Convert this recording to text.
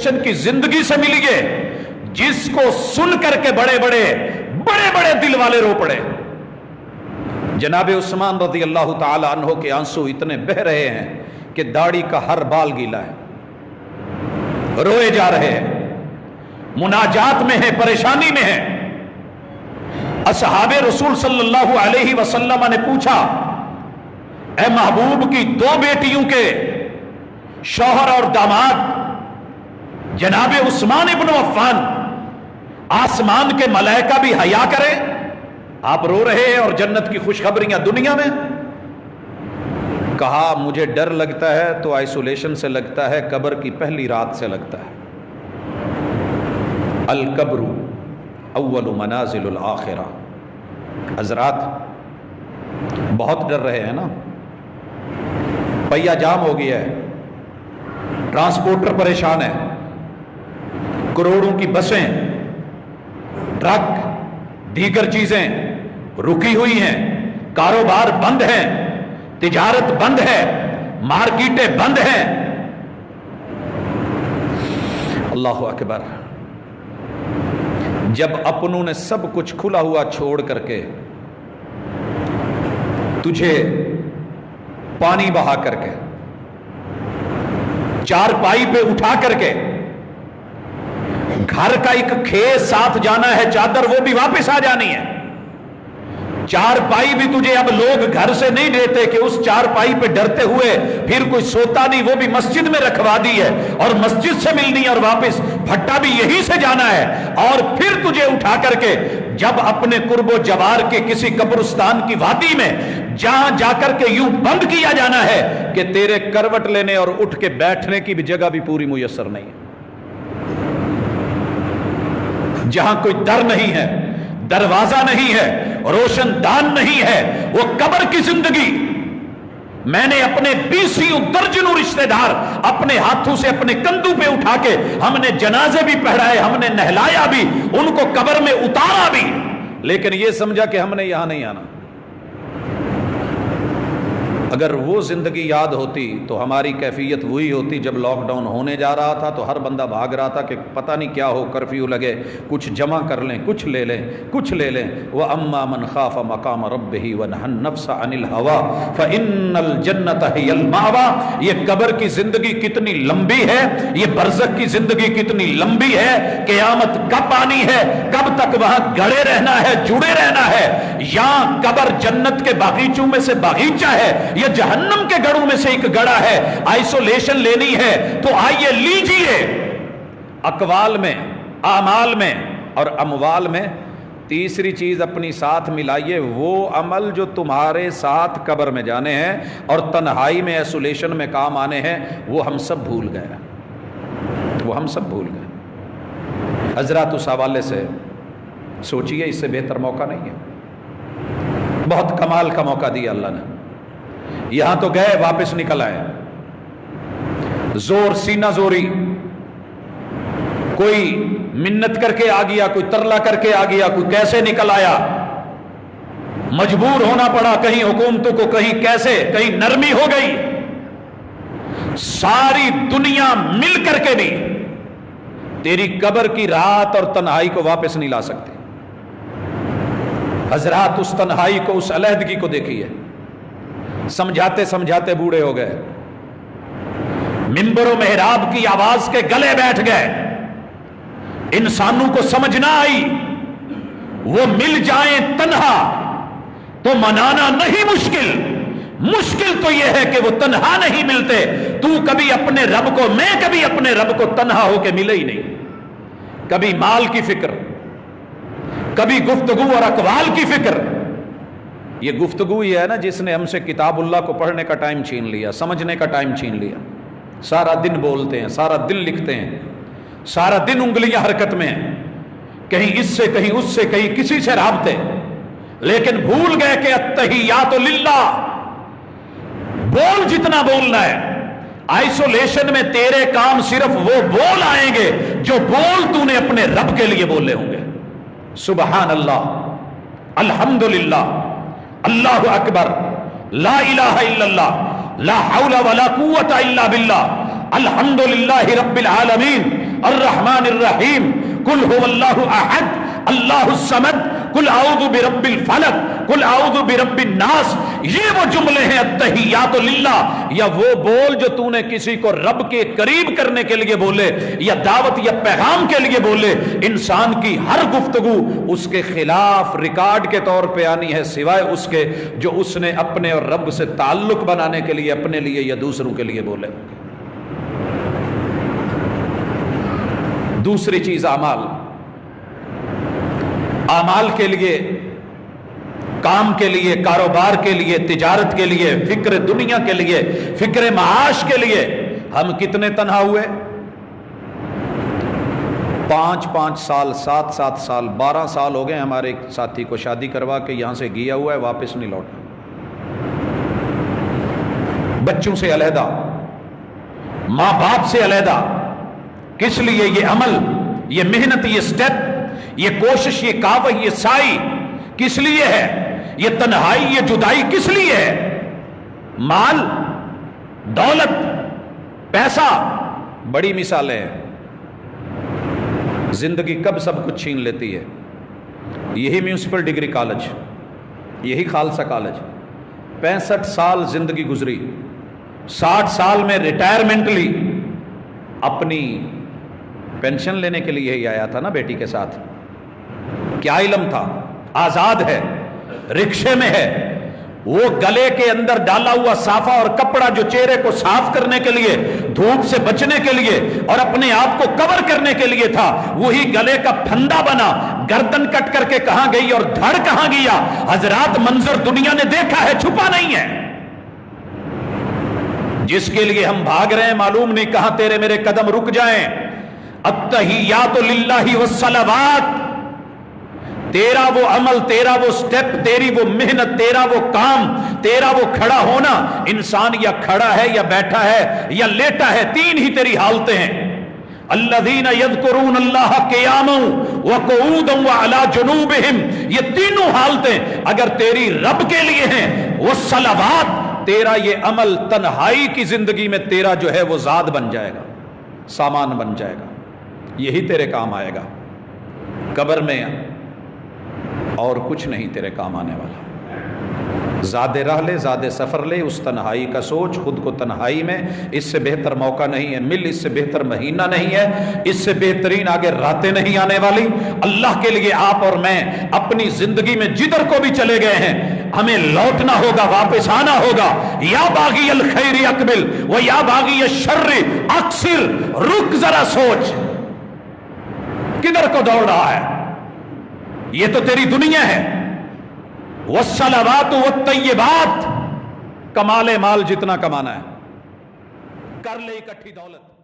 Isolation کی زندگی سے ملیے جس کو سن کر کے بڑے بڑے دل والے رو پڑے. جناب عثمان رضی اللہ تعالی عنہ کے آنسو اتنے بہ رہے ہیں کہ داڑھی کا ہر بال گیلا ہے، روئے جا رہے ہیں، مناجات میں ہیں، پریشانی میں ہیں. اصحاب رسول صلی اللہ علیہ وسلم نے پوچھا، اے محبوب کی دو بیٹیوں کے شوہر اور داماد جناب عثمان ابن عفان، آسمان کے ملائکہ بھی حیا کریں، آپ رو رہے ہیں اور جنت کی خوشخبریاں دنیا میں. کہا مجھے ڈر لگتا ہے تو آئسولیشن سے لگتا ہے، قبر کی پہلی رات سے لگتا ہے. القبر اول منازل الآخرہ. حضرات بہت ڈر رہے ہیں نا، پہیا جام ہو گیا ہے، ٹرانسپورٹر پریشان ہے، کروڑوں کی بسیں، ٹرک، دیگر چیزیں رکی ہوئی ہیں، کاروبار بند ہیں، تجارت بند ہے، مارکیٹیں بند ہیں. اللہ اکبر. جب اپنوں نے سب کچھ کھلا ہوا چھوڑ کر کے تجھے پانی بہا کر کے چارپائی پہ اٹھا کر کے گھر کا ایک کھیس ساتھ جانا ہے، چادر وہ بھی واپس آ جانی ہے، چارپائی بھی تجھے اب لوگ گھر سے نہیں دیتے کہ اس چارپائی پہ ڈرتے ہوئے پھر کوئی سوتا نہیں، وہ بھی مسجد میں رکھوا دی ہے اور مسجد سے ملنی ہے اور واپس بھٹا بھی یہی سے جانا ہے. اور پھر تجھے اٹھا کر کے جب اپنے قرب و جوار کے کسی قبرستان کی وادی میں جہاں جا کر کے یوں بند کیا جانا ہے کہ تیرے کروٹ لینے اور اٹھ کے بیٹھنے کی بھی جگہ بھی پوری میسر نہیں ہے، جہاں کوئی در نہیں ہے، دروازہ نہیں ہے، روشن دان نہیں ہے، وہ قبر کی زندگی. میں نے اپنے 20 درجنوں رشتہ دار اپنے ہاتھوں سے اپنے کندھوں پہ اٹھا کے ہم نے جنازے بھی پڑھائے، ہم نے نہلایا بھی، ان کو قبر میں اتارا بھی، لیکن یہ سمجھا کہ ہم نے یہاں نہیں آنا. اگر وہ زندگی یاد ہوتی تو ہماری کیفیت وہی ہوتی. جب لاک ڈاؤن ہونے جا رہا تھا تو ہر بندہ بھاگ رہا تھا کہ پتہ نہیں کیا ہو، کرفیو لگے، کچھ جمع کر لیں، کچھ لے لیں، کچھ لے لیں. وَأَمَّا مَنْ خَافَ مَقَامَ رَبِّهِ وَنَهَى النَّفْسَ عَنِ الْهَوَىٰ فَإِنَّ الْجَنَّةَ هِيَ الْمَأْوَىٰ. یہ قبر کی زندگی کتنی لمبی ہے، یہ برزخ کی زندگی کتنی لمبی ہے، قیامت کب آنی ہے، کب تک وہاں گڑے رہنا ہے، جڑے رہنا ہے. یا قبر جنت کے باغیچوں میں سے باغیچہ ہے، یہ جہنم کے گڑوں میں سے ایک گڑا ہے. آئسولیشن لینی ہے تو آئیے لیجئے. اقوال میں، اعمال میں اور اموال میں تیسری چیز اپنی ساتھ ملائیے، وہ عمل جو تمہارے ساتھ قبر میں جانے ہیں اور تنہائی میں آئسولیشن میں کام آنے ہیں، وہ ہم سب بھول گئے، وہ ہم سب بھول گئے. حضرات اس حوالے سے سوچئے، اس سے بہتر موقع نہیں ہے. بہت کمال کا موقع دیا اللہ نے. یہاں تو گئے، واپس نکل آئے، زور سینہ زوری، کوئی منت کر کے آ گیا، کوئی ترلا کر کے آ گیا، کوئی کیسے نکل آیا، مجبور ہونا پڑا، کہیں حکومتوں کو کہیں کیسے، کہیں نرمی ہو گئی. ساری دنیا مل کر کے بھی تیری قبر کی رات اور تنہائی کو واپس نہیں لا سکتے. حضرات اس تنہائی کو، اس علیحدگی کو دیکھیے. سمجھاتے سمجھاتے بوڑھے ہو گئے، منبر و محراب کی آواز کے گلے بیٹھ گئے. انسانوں کو سمجھ نہ آئی، وہ مل جائیں تنہا تو منانا نہیں مشکل، مشکل تو یہ ہے کہ وہ تنہا نہیں ملتے. تو کبھی اپنے رب کو، میں کبھی اپنے رب کو تنہا ہو کے ملے ہی نہیں. کبھی مال کی فکر، کبھی گفتگو اور اقوال کی فکر. یہ گفتگو ہی ہے نا جس نے ہم سے کتاب اللہ کو پڑھنے کا ٹائم چھین لیا، سمجھنے کا ٹائم چھین لیا. سارا دن بولتے ہیں، سارا دن لکھتے ہیں، سارا دن انگلیاں حرکت میں ہیں، کہیں اس سے کہیں اس سے کہیں کسی سے رابطے، لیکن بھول گئے کہ التحیات للہ. بول جتنا بولنا ہے. آئسولیشن میں تیرے کام صرف وہ بول آئیں گے جو بول تو نے اپنے رب کے لیے بولے ہوں گے. سبحان اللہ، الحمدللہ، اللہ اکبر، لا الہ الا اللہ، لا حول ولا قوت الا باللہ، الحمدللہ رب العالمین، الرحمن الرحیم، قل هو اللہ احد اللہ الصمد، قل اعوذ برب الفلق، قل اعوذ برب الناس، یہ وہ جملے ہیں التحیات للہ، یا وہ بول جو تو نے کسی کو رب کے قریب کرنے کے لیے بولے یا دعوت یا پیغام کے لیے بولے۔ انسان کی ہر گفتگو اس کے خلاف ریکارڈ کے طور پہ آنی ہے، سوائے اس کے جو اس نے اپنے اور رب سے تعلق بنانے کے لیے اپنے لیے یا دوسروں کے لیے بولے۔ دوسری چیز اعمال، اعمال کے لیے، کام کے لیے، کاروبار کے لیے، تجارت کے لیے، فکر دنیا کے لیے، فکر معاش کے لیے ہم کتنے تنہا ہوئے؟ 5 سال، 7 سال، 12 سال ہو گئے ہمارے ایک ساتھی کو شادی کروا کے یہاں سے گیا ہوا ہے، واپس نہیں لوٹا، بچوں سے علیحدہ، ماں باپ سے علیحدہ۔ کس لیے؟ یہ عمل، یہ محنت، یہ سٹیپ، یہ کوشش، یہ کاوش، یہ سائی کس لیے ہے؟ یہ تنہائی، یہ جدائی کس لیے ہے؟ مال، دولت، پیسہ، بڑی مثالیں ہیں۔ زندگی کب سب کچھ چھین لیتی ہے؟ یہی میونسپل ڈگری کالج، یہی خالصہ کالج، 65 سال زندگی گزری، 60 سال میں ریٹائرمنٹ لی، اپنی پینشن لینے کے لیے ہی آیا تھا نا بیٹی کے ساتھ۔ کیا علم تھا؟ آزاد ہے، رکشے میں ہے، وہ گلے کے اندر ڈالا ہوا صافہ اور کپڑا جو چہرے کو صاف کرنے کے لیے، دھوپ سے بچنے کے لیے اور اپنے آپ کو کور کرنے کے لیے تھا، وہی گلے کا پھندا بنا، گردن کٹ کر کے کہاں گئی اور دھڑ کہاں گیا؟ حضرات منظر دنیا نے دیکھا ہے، چھپا نہیں ہے۔ جس کے لیے ہم بھاگ رہے ہیں معلوم نہیں کہاں تیرے میرے قدم رک جائیں۔ التحیات للہ والصلوات، تیرا وہ عمل، تیرا وہ سٹیپ، تیری وہ محنت، تیرا وہ کام، تیرا وہ کھڑا ہونا، انسان یا کھڑا ہے یا بیٹھا ہے یا لیٹا ہے، تین ہی تیری حالتیں ہیں۔ الذین یذکرون اللہ قیاما وقعودا وعلی جنوبہم، یہ تینوں حالتیں اگر تیری رب کے لیے ہیں، والصلوات، تیرا یہ عمل تنہائی کی زندگی میں تیرا جو ہے وہ ذات بن جائے گا، سامان بن جائے گا، یہی تیرے کام آئے گا۔ قبر میں اور کچھ نہیں تیرے کام آنے والا۔ زیادہ راہ لے، زیادہ سفر لے، اس تنہائی کا سوچ، خود کو تنہائی میں، اس سے بہتر موقع نہیں ہے، مل اس سے بہتر مہینہ نہیں ہے، اس سے بہترین آگے راتیں نہیں آنے والی۔ اللہ کے لیے آپ اور میں اپنی زندگی میں جدھر کو بھی چلے گئے ہیں، ہمیں لوٹنا ہوگا، واپس آنا ہوگا۔ یا باغی الخیر اقبل و یا باغی الشر اقصر، رک ذرا سوچ کدھر کو دوڑ رہا ہے؟ یہ تو تیری دنیا ہے۔ والصلوات والطیبات، کمال مال جتنا کمانا ہے کر لے، اکٹھی دولت۔